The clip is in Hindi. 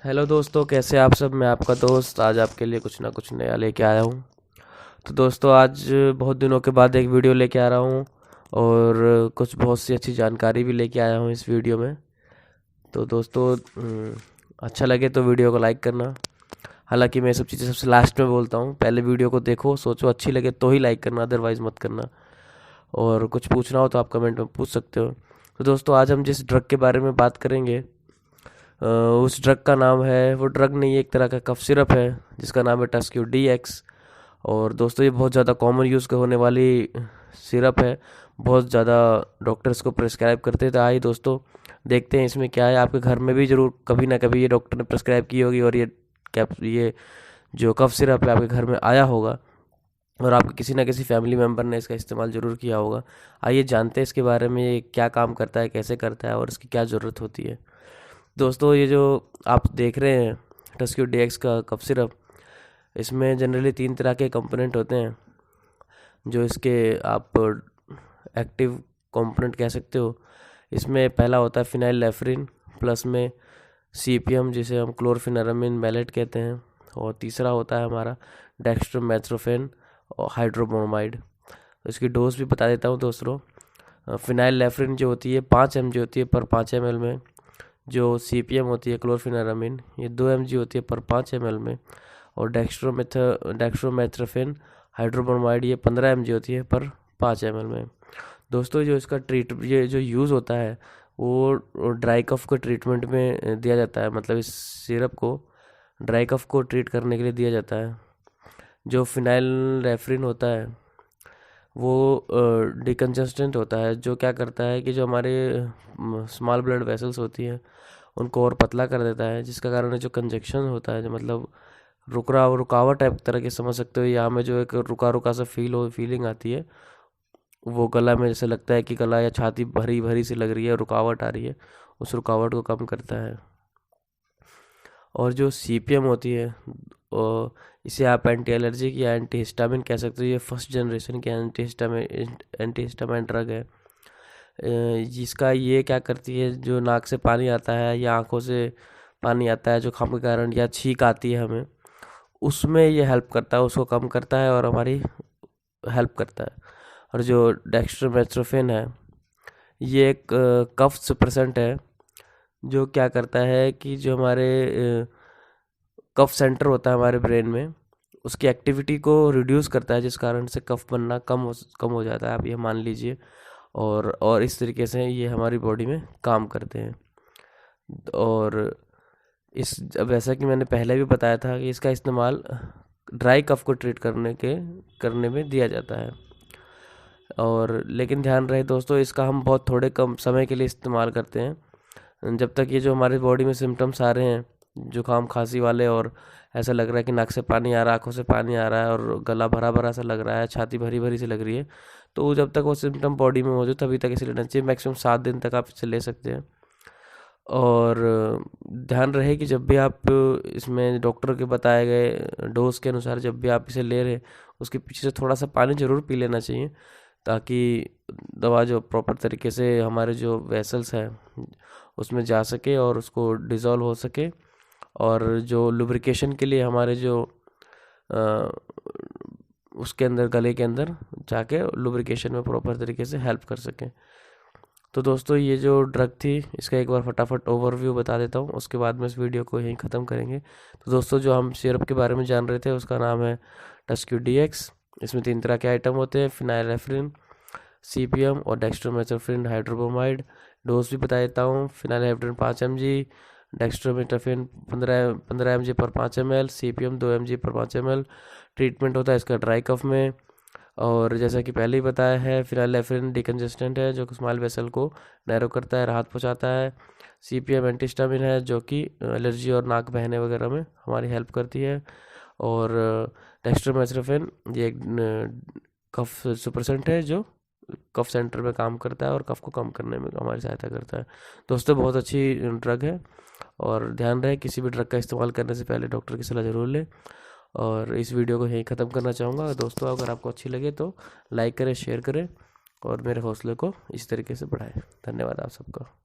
हेलो दोस्तों, कैसे आप सब। मैं आपका दोस्त आज आपके लिए कुछ ना कुछ नया लेके आया हूँ। तो दोस्तों आज बहुत दिनों के बाद एक वीडियो लेके आ रहा हूँ और कुछ बहुत सी अच्छी जानकारी भी लेके आया हूँ इस वीडियो में। तो दोस्तों अच्छा लगे तो वीडियो को लाइक करना। हालांकि मैं ये सब चीज़ें सबसे लास्ट में बोलता हूँ, पहले वीडियो को देखो, सोचो, अच्छी लगे तो ही लाइक करना, अदरवाइज़ मत करना। और कुछ पूछना हो तो आप कमेंट में पूछ सकते हो। तो दोस्तों आज हम जिस ड्रग के बारे में बात करेंगे उस ड्रग का नाम है, वो ड्रग नहीं, एक तरह का कफ सिरप है जिसका नाम है टस्क्यू DX। और दोस्तों ये बहुत ज़्यादा कॉमन यूज़ होने वाली सिरप है, बहुत ज़्यादा डॉक्टर्स को प्रिस्क्राइब करते हैं। तो आइए दोस्तों देखते हैं इसमें क्या है। आपके घर में भी ज़रूर कभी ना कभी ये डॉक्टर ने प्रिस्क्राइब की होगी और ये जो कफ सिरप है आपके घर में आया होगा और आपके किसी ना किसी फैमिली मेम्बर ने इसका इस्तेमाल ज़रूर किया होगा। आइए जानते हैं इसके बारे में, ये क्या काम करता है, कैसे करता है और इसकी क्या ज़रूरत होती है। दोस्तों ये जो आप देख रहे हैं टस्क्यू DX का कफ सिरप, इसमें जनरली 3 तरह के कंपोनेंट होते हैं जो इसके आप एक्टिव कंपोनेंट कह सकते हो। इसमें पहला होता है फिनाइलएफ्रिन, प्लस में CPM जिसे हम क्लोरफेनिरामिन मैलेट कहते हैं, और तीसरा होता है हमारा डेक्स्ट्रोमेथ्सोफेन और हाइड्रोब्रोमाइड। तो इसकी डोज भी बता देता हूँ दोस्तों। फिनाइलएफ्रिन जो होती है 5 mg होती है पर 5 ml में। जो CPM होती है क्लोरफेनिरामिन, ये 2 mg होती है पर 5 ml में। और डेक्स्ट्रोमेथ्सोफेन हाइड्रोब्रोमाइड ये 15 mg होती है पर 5 ml में। दोस्तों जो इसका ये जो यूज़ होता है वो ड्राई कफ को ट्रीटमेंट में दिया जाता है, मतलब इस सिरप को ड्राई कफ को ट्रीट करने के लिए दिया जाता है। जो फिनाइलएफ्रिन होता है वो डिकंजस्टेंट होता है, जो क्या करता है कि जो हमारे स्मॉल ब्लड वेसल्स होती हैं उनको और पतला कर देता है, जिसका कारण जो कंजक्शन होता है, जो मतलब रुकावट टाइप तरह के समझ सकते हो। यहाँ में जो एक रुका रुका सा फीलिंग आती है, वो गला में जैसे लगता है कि गला या छाती भरी भरी सी लग रही है, रुकावट आ रही है, उस रुकावट को कम करता है। और जो CPM होती है इसे आप एंटी एलर्जिक या एंटी हिस्टामिन कह सकते हो। ये फर्स्ट जनरेशन की एंटी हिस्टामिन ड्रग है। जिसका ये क्या करती है, जो नाक से पानी आता है या आंखों से पानी आता है जुकाम के कारण या छींक आती है हमें, उसमें ये हेल्प करता है, उसको कम करता है और हमारी हेल्प करता है। और जो डेक्स्ट्रोमेथ्सोफेन है ये एक कफ सप्रेसेंट है, जो क्या करता है कि जो हमारे कफ सेंटर होता है हमारे ब्रेन में, उसकी एक्टिविटी को रिड्यूस करता है, जिस कारण से कफ बनना कम हो जाता है, आप ये मान लीजिए। और इस तरीके से ये हमारी बॉडी में काम करते हैं। और अब जैसा कि मैंने पहले भी बताया था कि इसका इस्तेमाल ड्राई कफ को ट्रीट करने में दिया जाता है। और लेकिन ध्यान रहे दोस्तों, इसका हम बहुत थोड़े कम समय के लिए इस्तेमाल करते हैं। जब तक ये जो हमारे बॉडी में सिम्टम्स आ रहे हैं जुकाम खांसी वाले, और ऐसा लग रहा है कि नाक से पानी आ रहा है, आँखों से पानी आ रहा है और गला भरा भरा सा लग रहा है, छाती भरी भरी सी लग रही है, तो जब तक वो सिम्टम बॉडी में मौजूद तभी तक इसे लेना चाहिए। मैक्सिमम 7 दिन तक आप इसे ले सकते हैं। और ध्यान रहे कि जब भी आप इसमें डॉक्टर के बताए गए डोज के अनुसार जब भी आप इसे ले रहे हैं, उसके पीछे से थोड़ा सा पानी ज़रूर पी लेना चाहिए, ताकि दवा जो प्रॉपर तरीके से हमारे जो वेसल्स हैं उसमें जा सके और उसको डिज़ोल्व हो सके। और जो लुब्रिकेशन के लिए हमारे जो उसके अंदर गले के अंदर जाके लुब्रिकेशन में प्रॉपर तरीके से हेल्प कर सके। तो दोस्तों ये जो ड्रग थी इसका एक बार फटाफट ओवरव्यू बता देता हूँ, उसके बाद में इस वीडियो को यहीं ख़त्म करेंगे। तो दोस्तों जो हम सिरप के बारे में जान रहे थे उसका नाम है टस्क्यू DX। इसमें 3 तरह के आइटम होते हैं, फिनाइलएफ्रिन, CPM और डेक्स्ट्रोमेथ्सोफेन हाइड्रोब्रोमाइड। डोज भी बता देता हूँ, फिनाइलएफ्रिन 5 mg, डेक्स्ट्रोमेथ्सोफेन 15 mg पर 5 ml, CPM 2 mg पर 5 ml। ट्रीटमेंट होता है इसका ड्राई कफ में। और जैसा कि पहले ही बताया है, फिनाइलएफ्रिन डिकंजेस्टेंट है जो कि स्मॉल वेसल को नैरो करता है, राहत पहुंचाता है। CPM एंटीहिस्टामिन है जो कि एलर्जी और नाक बहने वगैरह में हमारी हेल्प करती है। और डेक्स्ट्रोमेथ्सोफेन ये एक कफ सुप्रेसेंट है जो कफ सेंटर में काम करता है और कफ को कम करने में हमारी सहायता करता है। दोस्तों बहुत अच्छी ड्रग है, और ध्यान रहे किसी भी ड्रग का इस्तेमाल करने से पहले डॉक्टर की सलाह ज़रूर लें। और इस वीडियो को यहीं ख़त्म करना चाहूँगा। दोस्तों अगर आपको अच्छी लगे तो लाइक करें, शेयर करें और मेरे हौसले को इस तरीके से बढ़ाएं। धन्यवाद आप सबका।